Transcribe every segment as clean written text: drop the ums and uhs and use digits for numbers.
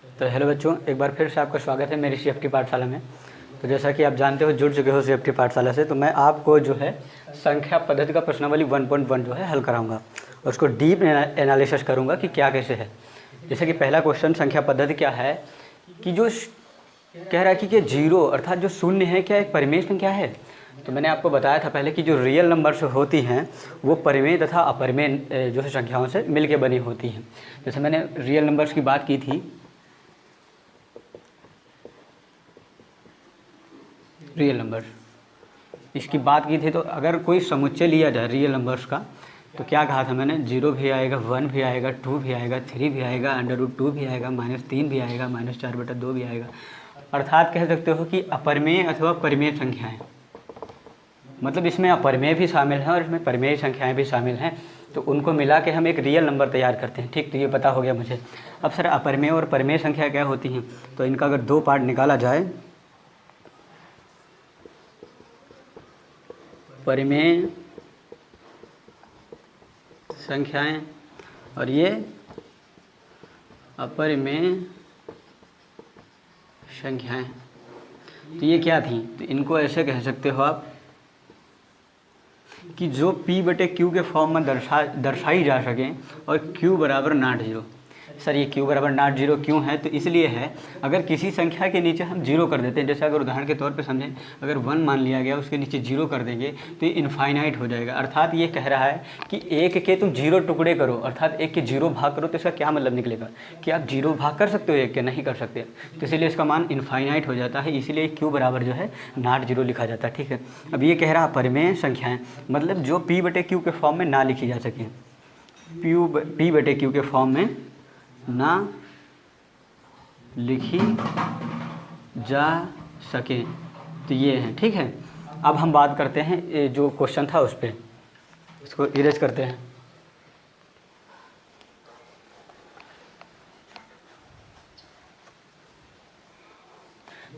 तो हेलो बच्चों, एक बार फिर से आपका स्वागत है मेरी सीएफटी पाठशाला में। तो जैसा कि आप जानते हो, जुड़ चुके हो सीएफटी पाठशाला से, तो मैं आपको जो है संख्या पद्धति का प्रश्नावली 1.1 जो है हल कराऊंगा और उसको डीप एनालिसिस करूंगा कि क्या कैसे है। जैसे कि पहला क्वेश्चन संख्या पद्धति क्या है कि जो कह रहा है कि जीरो अर्थात जो शून्य है क्या एक परिमेय संख्या है। तो मैंने आपको बताया था पहले कि जो रियल नंबर्स होती हैं वो परिमेय तथा अपरिमेय जो है संख्याओं से मिलके बनी होती हैं। जैसे मैंने रियल नंबर्स की बात की थी, रियल नंबर इसकी बात की थी, तो अगर कोई समुच्चय लिया जाए रियल नंबर्स का तो क्या कहा था मैंने, 0 भी आएगा, 1 भी आएगा, 2 भी आएगा, 3 भी आएगा, √2 भी आएगा, -3 भी आएगा, -4/2 भी आएगा। अर्थात कह सकते हो कि अपरिमेय अथवा परिमेय संख्याएं, मतलब इसमें अपरिमेय भी शामिल हैं और इसमें परिमेय संख्याएं भी शामिल हैं, तो उनको मिला के हम एक रियल नंबर तैयार करते हैं। ठीक, तो ये पता हो गया मुझे। अब सर अपरिमेय और परिमेय संख्या क्या होती हैं, तो इनका अगर दो पार्ट निकाला जाए, परिमेय संख्याएं और ये अपरिमेय संख्याएं, तो ये क्या थी, तो इनको ऐसे कह सकते हो आप कि जो P/Q के फॉर्म में दर्शाई जा सकें और Q बराबर नॉट जीरो। सर ये Q बराबर नॉट जीरो क्यों है, तो इसलिए है अगर किसी संख्या के नीचे हम जीरो कर देते हैं, जैसे अगर उदाहरण के तौर पे समझें, अगर 1 मान लिया गया उसके नीचे जीरो कर देंगे तो ये इनफाइनाइट हो जाएगा। अर्थात ये कह रहा है कि एक के तुम जीरो टुकड़े करो, अर्थात एक के जीरो भाग करो, तो इसका क्या मतलब निकलेगा कि आप जीरो भाग कर सकते हो एक के, नहीं कर सकते, तो इसलिए इसका मान इनफाइनाइट हो जाता है, इसीलिए Q बराबर जो है नॉट जीरो लिखा जाता है। ठीक है, अब ये कह रहा है परिमेय संख्याएँ, मतलब जो P/Q के फॉर्म में ना लिखी जा सके, P/Q के फॉर्म में ना लिखी जा सके, तो ये है। ठीक है, अब हम बात करते हैं ये जो क्वेश्चन था उस पर, इसको इरेज करते हैं।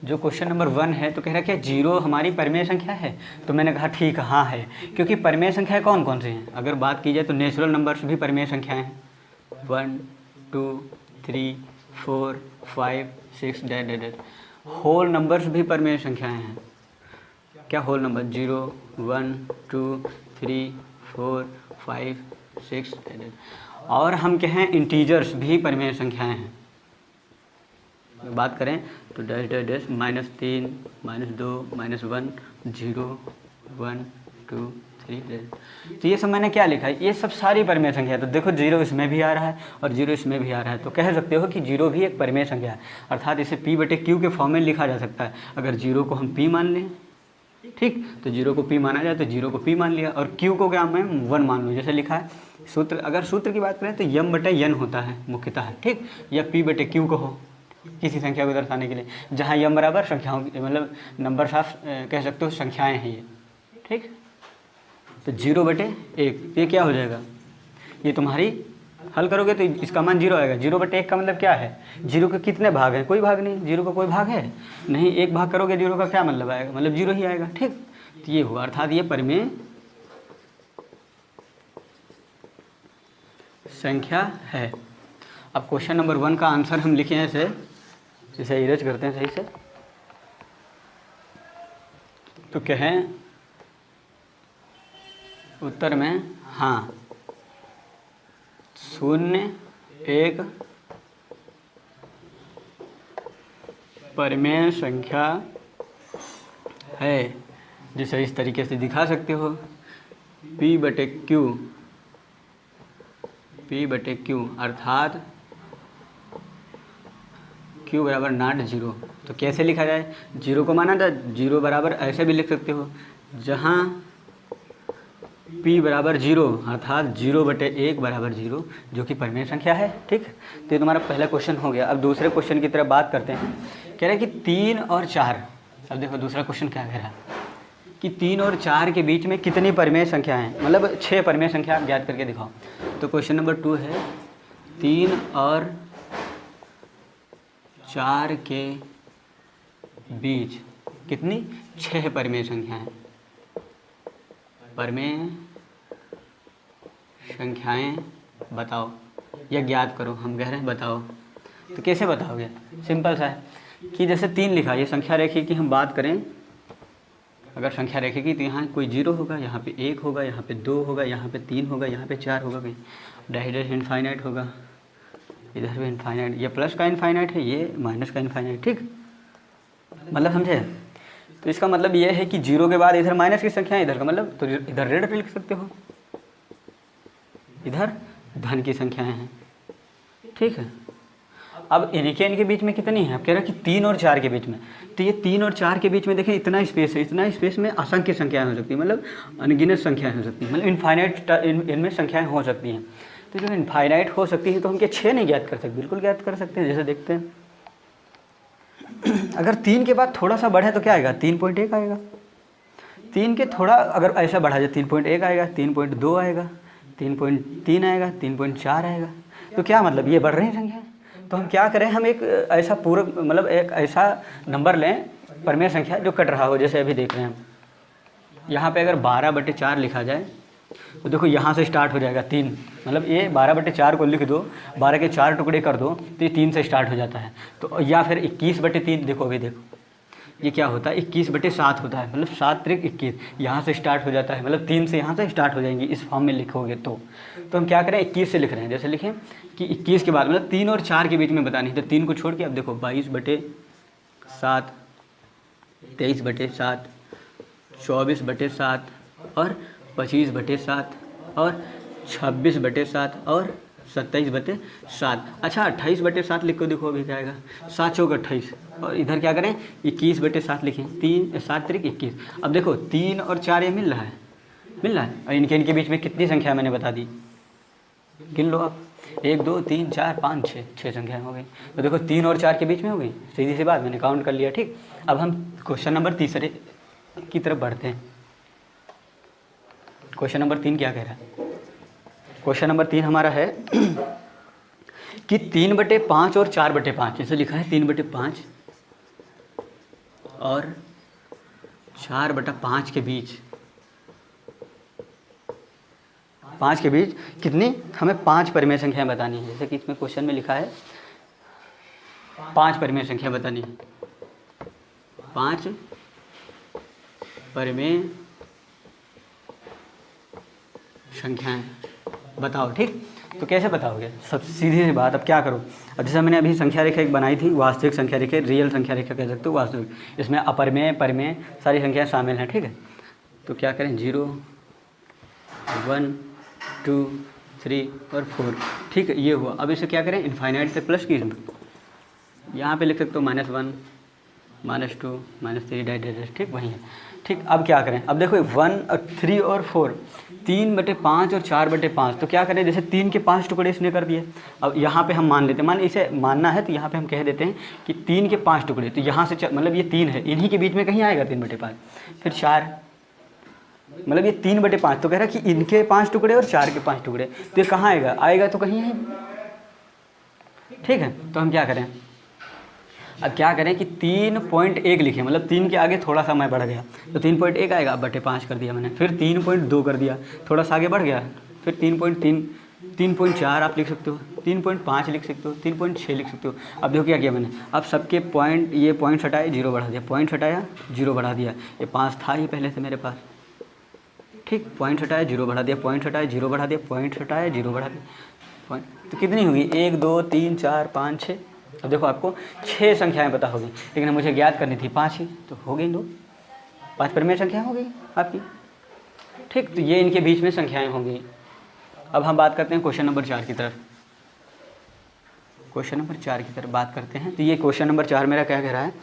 जो क्वेश्चन नंबर 1 है, तो कह रहा है क्या जीरो हमारी परिमेय संख्या है, तो मैंने कहा ठीक हाँ है, क्योंकि परिमेय संख्याएं कौन कौन सी हैं, अगर बात की जाए तो नेचुरल नंबर्स भी परिमेय संख्याएं हैं, 1 2 3 4 5 6 डैट। होल नंबर्स भी परिमेय संख्याएं हैं। क्या होल नंबर, 0 1 2 3 4 5 6 डैट। और हम कहें इंटीजर्स भी परिमेय संख्याएं हैं। बात करें तो डैश डैश डैश -3 -2 -1 0 1 2 3। तो ये सब मैंने क्या लिखा है, ये सब सारी परिमेय संख्या है। तो देखो जीरो इसमें भी आ रहा है और जीरो इसमें भी आ रहा है, तो कह सकते हो कि जीरो भी एक परिमेय संख्या है। अर्थात इसे P/Q के फॉर्म में लिखा जा सकता है। अगर जीरो को हम P मान लें, ठीक, तो जीरो को P माना जाए तो जीरो को P मान लिया, और Q को क्या मैं 1 मान लूँ, जैसे लिखा है सूत्र। अगर सूत्र की बात करें तो M/N होता है मुख्यतः, ठीक, या P/Q को हो किसी संख्या को दर्शाने के लिए, जहाँ M बराबर संख्याओं की मतलब नंबर ऑफ कह सकते हो संख्याएं हैं ये। ठीक, तो 0/1 ये क्या हो जाएगा, ये तुम्हारी हल करोगे तो इसका मान 0 आएगा। 0/1 का मतलब क्या है, जीरो के कितने भाग हैं, कोई भाग नहीं, जीरो का कोई भाग है नहीं, एक भाग करोगे जीरो का क्या मतलब आएगा, मतलब 0 ही आएगा। ठीक, तो ये हुआ, अर्थात ये परिमेय संख्या है। अब क्वेश्चन नंबर 1 का आंसर हम लिखे हैं ऐसे, इसे इरेज करते हैं सही से, तो कहें उत्तर में हाँ 0 एक परिमेय संख्या है, जिसे इस तरीके से दिखा सकते हो, P/Q अर्थात Q बराबर नॉट जीरो। तो कैसे लिखा जाए, जीरो को माना था, जीरो बराबर ऐसे भी लिख सकते हो, जहाँ P बराबर 0 अर्थात 0/1 बराबर 0, जो कि परिमेय संख्या है। ठीक, तो ये तुम्हारा पहला क्वेश्चन हो गया। अब दूसरे क्वेश्चन की तरफ बात करते हैं। कह रहा है कि 3 और 4, अब देखो दूसरा क्वेश्चन क्या कह रहा है कि 3 और 4 के बीच में कितनी परिमेय संख्या हैं, मतलब 6 परिमेय संख्या आप ज्ञात करके दिखाओ। तो क्वेश्चन नंबर 2 है 3 और 4 के बीच कितनी 6 परिमेय संख्याएं, परिमेय संख्याएं बताओ या ज्ञात करो, हम कह रहे हैं बताओ। तो कैसे बताओगे? सिंपल सा है कि जैसे 3 लिखा, ये संख्या रेखा की हम बात करें, अगर संख्या रेखा की तो यहाँ कोई 0 होगा, यहाँ पे 1 होगा, यहाँ पे 2 होगा, यहाँ पे 3 होगा, यहाँ पे 4 होगा, कहीं डैश इनफाइनाइट होगा, इधर भी इनफाइनाइट, ये प्लस का इनफाइनाइट है, ये माइनस का इनफाइनाइट। ठीक, मतलब समझे? तो इसका मतलब ये है कि 0 के बाद इधर माइनस की संख्या है, इधर का मतलब तो इधर ऋण लिख सकते हो, इधर धन की संख्याएं हैं। ठीक है, अब इनके बीच में कितनी है? आप कह रहे हैं कि 3 और 4 के बीच में, तो ये 3 और 4 के बीच में देखें इतना स्पेस है, इतना स्पेस में असंख्य संख्याएं हो सकती हैं, मतलब अनगिनत संख्याएं हो सकती हैं, मतलब इनफाइनाइट इनमें संख्याएं हो सकती हैं। तो जो इनफाइनाइट हो सकती है तो हम क्या 6 नहीं ज्ञात कर सकते? बिल्कुल ज्ञात कर सकते हैं। जैसे देखते हैं, अगर 3 के बाद थोड़ा सा बढ़े तो क्या आएगा? 3.1 आएगा। 3 के थोड़ा अगर ऐसा बढ़ा जाए 3.1 आएगा, 3.2 आएगा, 3.3 आएगा, 3.4 आएगा। तो क्या मतलब ये बढ़ रही संख्या। तो हम क्या करें, हम एक ऐसा पूरक मतलब एक ऐसा नंबर लें परमेय संख्या जो कट रहा हो। जैसे अभी देख रहे हैं हम यहाँ पे अगर 12/4 लिखा जाए तो देखो यहाँ से स्टार्ट हो जाएगा 3, मतलब ये 12/4 को लिख दो, 12 के 4 टुकड़े कर दो तो ये 3 से स्टार्ट हो जाता है। तो या फिर 21/3, देखो अभी देखो ये क्या होता है, 21/7 होता है, मतलब 7 त्रिक 21, यहाँ से स्टार्ट हो जाता है, मतलब 3 से यहाँ से स्टार्ट हो जाएंगी इस फॉर्म में लिखोगे तो हम क्या करें 21 से लिख रहे हैं। जैसे लिखें कि 21 के बाद मतलब 3 और 4 के बीच में बतानी है, तो 3 को छोड़ के अब देखो 22/7, 23/7, 24/7 और 25/7 और 26/7 और 27/7। अच्छा 28/7 लिख को देखो अभी क्या आएगा, 7 चौक 28, और इधर क्या करें 21/7 लिखें, 3 7 त्रिक 21। अब देखो 3 और 4 ये मिल रहा है और इनके बीच में कितनी संख्या मैंने बता दी, गिन लो आप, 1 2 3 4 5 6 संख्याएँ हो गई। तो देखो 3 और 4 के बीच में हो गई, सीधी सी बात, मैंने काउंट कर लिया। ठीक, अब हम क्वेश्चन नंबर 3 की तरफ बढ़ते हैं। क्वेश्चन नंबर 3 क्या कह रहा है? क्वेश्चन नंबर 3 हमारा है कि 3/5 और 4/5, जैसे लिखा है 3/5 और 4/5 के बीच, 5 के बीच कितनी हमें 5 परिमेय संख्याएं बतानी है। जैसे कि इसमें क्वेश्चन में लिखा है 5 परिमेय संख्या बतानी है, 5 परिमेय संख्याएं बताओ। ठीक, तो कैसे बताओगे? सब सीधी सी बात, अब क्या करो, अब जैसे मैंने अभी संख्या रेखा एक बनाई थी, वास्तविक संख्या रेखा, रियल संख्या रेखा कह सकते हो, वास्तविक, इसमें अपरिमेय परिमेय सारी संख्याएं शामिल हैं। ठीक है, तो क्या करें 0 1 2 3 और 4। ठीक है, ये हुआ। अब इसे क्या करें, इनफाइनाइट से प्लस कीजिए, यहाँ पे लिख सकते हो -1 -2 -3 डैश। ठीक, वही है। ठीक, अब क्या करें, अब देखो 1 और 3 और 4, 3/5 और 4/5, तो क्या करें, जैसे 3 के 5 टुकड़े इसने कर दिए। अब यहाँ पे हम मान लेते हैं, इसे मानना है तो यहाँ पे हम कह देते हैं कि 3 के 5 टुकड़े, तो यहाँ से मतलब ये 3 है, इन्हीं के बीच में कहीं आएगा 3/5, फिर 4, मतलब ये 3/5, तो कह रहा है कि इनके 5 टुकड़े और 4 के 5 टुकड़े, तो ये कहाँ आएगा तो कहीं है। ठीक है, तो हम क्या करें, अब क्या करें कि 3.1 लिखें, मतलब 3 के आगे थोड़ा सा मैं बढ़ गया तो 3.1 आएगा, अब 5 कर दिया मैंने, फिर 3.2 कर दिया, थोड़ा सा आगे बढ़ गया, फिर 3.3 3.4 आप लिख सकते हो, 3.5 लिख सकते हो, 3.6 लिख सकते हो। अब देखो क्या किया मैंने, अब सबके पॉइंट, ये पॉइंट हटाए 0 बढ़ा दिया, पॉइंट हटाया 0 बढ़ा दिया, ये 5 था ही पहले से मेरे पास। ठीक, पॉइंट हटाया 0 बढ़ा दिया, पॉइंट हटाया 0 बढ़ा दिया, पॉइंट हटाया 0 बढ़ा दिया, पॉइंट, तो कितनी होगी 1 2 3 4 5 6। अब देखो आपको 6 संख्याएं पता होगी, लेकिन मुझे ज्ञात करनी थी 5 ही, तो हो गई 2, 5 परिमेय संख्या हो गई आपकी। ठीक, तो ये इनके बीच में संख्याएं होंगी। अब हम बात करते हैं क्वेश्चन नंबर 4 की तरफ। क्वेश्चन नंबर 4 की तरफ बात करते हैं। तो ये क्वेश्चन नंबर 4 मेरा क्या कह रहा है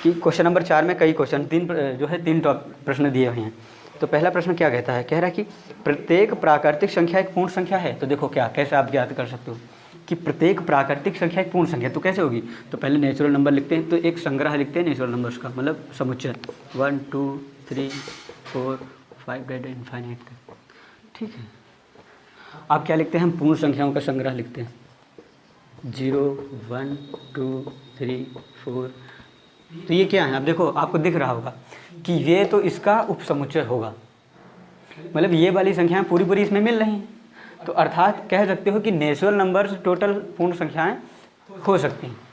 कि क्वेश्चन नंबर 4 में कई क्वेश्चन, 3 प्रश्न दिए हुए हैं। तो पहला प्रश्न क्या कहता है, कह रहा है कि प्रत्येक प्राकृतिक संख्या एक पूर्ण संख्या है। तो देखो क्या, कैसे आप ज्ञात कर सकते हो कि प्रत्येक प्राकृतिक संख्या एक पूर्ण संख्या, तो कैसे होगी, तो पहले नेचुरल नंबर लिखते हैं, तो एक संग्रह लिखते हैं नेचुरल नंबर्स का, मतलब समुच्चय 1 2 3 4 5 डेड इनफाइनाइट का। ठीक है, अब क्या लिखते हैं, हम पूर्ण संख्याओं का संग्रह लिखते हैं, 0 1 2 3 4। तो ये क्या है, अब देखो आपको दिख रहा होगा कि ये तो इसका उपसमुच्चय होगा, मतलब ये वाली संख्याएं पूरी इसमें मिल रही हैं, तो अर्थात कह सकते हो कि नेचुरल नंबर्स टोटल पूर्ण संख्याएं हो सकती हैं।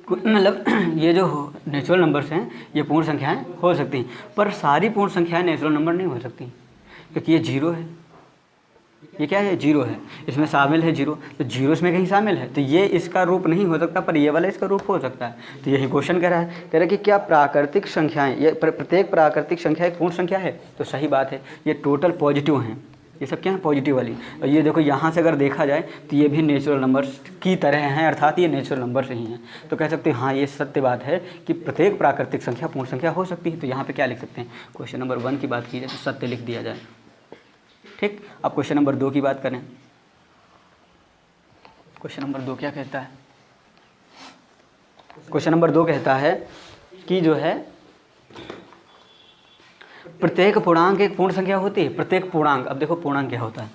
मतलब ये जो नेचुरल नंबर्स हैं ये पूर्ण संख्याएं हो सकती हैं, पर सारी पूर्ण संख्याएं नेचुरल नंबर नहीं हो सकती, क्योंकि ये जीरो है। ये क्या है? जीरो है, इसमें शामिल है जीरो, तो जीरो इसमें कहीं शामिल है, तो ये इसका रूप नहीं हो सकता, पर ये वाला इसका रूप हो सकता है। तो यही क्वेश्चन कह रहा है, कह रहा है कि क्या प्राकृतिक संख्याएं, ये प्रत्येक प्राकृतिक संख्या एक पूर्ण संख्या है? तो सही बात है, ये टोटल पॉजिटिव हैं, ये सब क्या है? पॉजिटिव वाली। और ये देखो यहाँ से अगर देखा जाए तो ये भी नेचुरल नंबर्स की तरह हैं, अर्थात ये नेचुरल नंबर से ही हैं। तो कह सकते हैं हाँ ये सत्य बात है कि प्रत्येक प्राकृतिक संख्या पूर्ण संख्या हो सकती है। तो यहाँ पे क्या लिख सकते हैं? क्वेश्चन नंबर 1 की बात की जाए तो सत्य लिख दिया जाए। ठीक, अब क्वेश्चन नंबर 2 की बात करें। क्वेश्चन नंबर 2 क्या कहता है? क्वेश्चन नंबर 2 कहता है कि जो है प्रत्येक पूर्णांक एक पूर्ण संख्या होती है। प्रत्येक पूर्णांक, अब देखो पूर्णांक क्या होता है?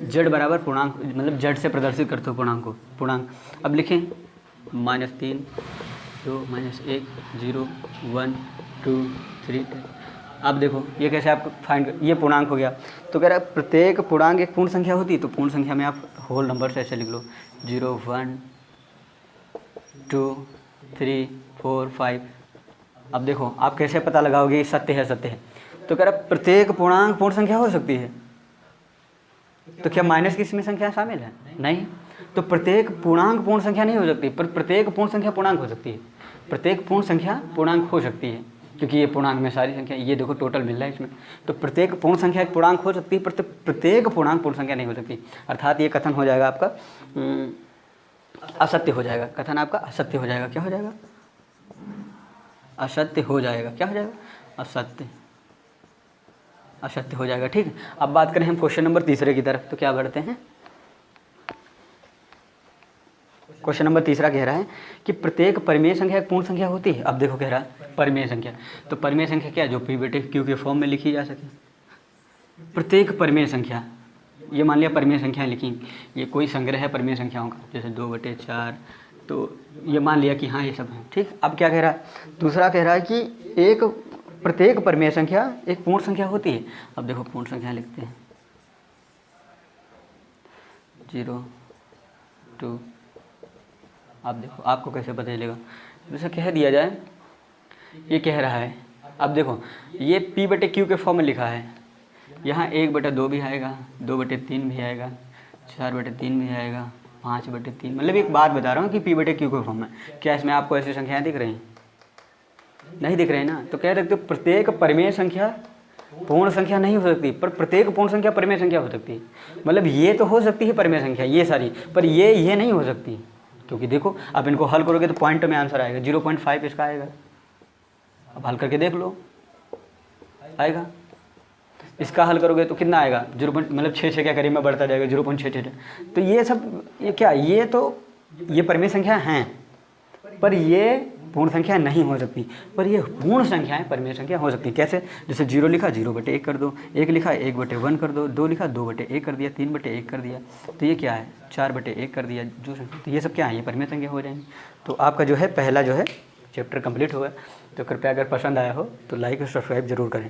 z बराबर पूर्णांक, मतलब z से प्रदर्शित करते हो पूर्णांक को। पूर्णांक अब लिखें -3, 2, -1, 0, 1, 2, 3। अब देखो ये कैसे आप फाइंड, ये पूर्णांक हो गया। तो कह रहा है प्रत्येक पूर्णांक एक पूर्ण संख्या होती है, तो पूर्ण संख्या में आप होल नंबर से ऐसे लिख लो 0, 1, 2, 3, 4, 5। अब देखो आप कैसे पता लगाओगे सत्य है सत्य है? तो कह रहा प्रत्येक पूर्णांक पूर्ण संख्या हो सकती है, तो क्या माइनस की इसमें संख्या शामिल है? नहीं। तो प्रत्येक पूर्णांक पूर्ण संख्या नहीं हो सकती, पर प्रत्येक पूर्ण संख्या पूर्णांक हो सकती है। प्रत्येक पूर्ण संख्या पूर्णांक हो सकती है, क्योंकि ये पूर्णांक में सारी संख्या, ये देखो टोटल मिल रहा है इसमें। तो प्रत्येक पूर्ण संख्या एक पूर्णांक हो सकती है, पर प्रत्येक पूर्णांक पूर्ण संख्या नहीं हो सकती। अर्थात ये कथन हो जाएगा आपका असत्य हो जाएगा। कथन आपका असत्य हो जाएगा। क्या हो जाएगा? असत्य हो जाएगा। क्या हो जाएगा? असत्य, असत्य हो जाएगा। ठीक है, अब बात करें हम क्वेश्चन नंबर 3 की तरफ, तो क्या बढ़ते हैं? क्वेश्चन नंबर 3 कह रहा है कि प्रत्येक परिमेय संख्या एक पूर्ण संख्या होती है। अब देखो कह रहा है परिमेय संख्या, तो परिमेय संख्या क्या है? जो पी बटे क्यू के फॉर्म में लिखी जा सके। प्रत्येक परिमेय संख्या, ये मान लिया परिमेय संख्या लिखी, ये कोई संग्रह है परिमेय संख्याओं का, जैसे 2/4, तो ये मान लिया कि हाँ ये सब है। ठीक, अब क्या कह रहा है? दूसरा कह रहा है कि एक प्रत्येक परिमेय संख्या एक पूर्ण संख्या होती है। अब देखो पूर्ण संख्या लिखते हैं 0, 2। अब देखो आपको कैसे पता चलेगा? जैसे कह दिया जाए, ये कह रहा है, अब देखो ये P बटे Q के फॉर्म में लिखा है, यहाँ 1/2 भी आएगा, 2/3 भी आएगा, 4/3 भी आएगा, 5/3। मतलब एक बात बता रहा हूँ कि P बटे Q के फॉर्म में। क्या इसमें आपको ऐसी संख्याएं दिख रही हैं? नहीं दिख रही ना। तो कह सकते हो प्रत्येक परिमेय संख्या पूर्ण संख्या नहीं हो सकती, पर प्रत्येक पूर्ण संख्या परिमेय संख्या हो सकती है। मतलब ये तो हो सकती है परिमेय संख्या ये सारी, पर ये नहीं हो सकती, क्योंकि देखो आप इनको हल करोगे तो पॉइंट में आंसर आएगा 0.5 इसका आएगा। अब हल करके देख लो, आएगा। इसका हल करोगे तो कितना आएगा? 0 मतलब 6 क्या करीब में बढ़ता जाएगा 0.66। तो ये सब ये क्या, ये तो ये परिमेय संख्या हैं, पर ये पूर्ण संख्या नहीं हो सकती। पर ये पूर्ण संख्याएं परिमेय संख्या हो सकती। कैसे? जैसे 0 लिखा 0/1 कर दो, 1 लिखा 1/1 कर दो, 2 लिखा 2/1 कर दिया, 3/1 कर दिया, तो ये क्या है? 4/1 कर दिया। जो तो ये सब क्या है? ये परिमेय संख्या हो जाएंगी। तो आपका जो है पहला जो है चैप्टर कंप्लीट हुआ। तो कृपया अगर पसंद आया हो तो लाइक और सब्सक्राइब जरूर करें।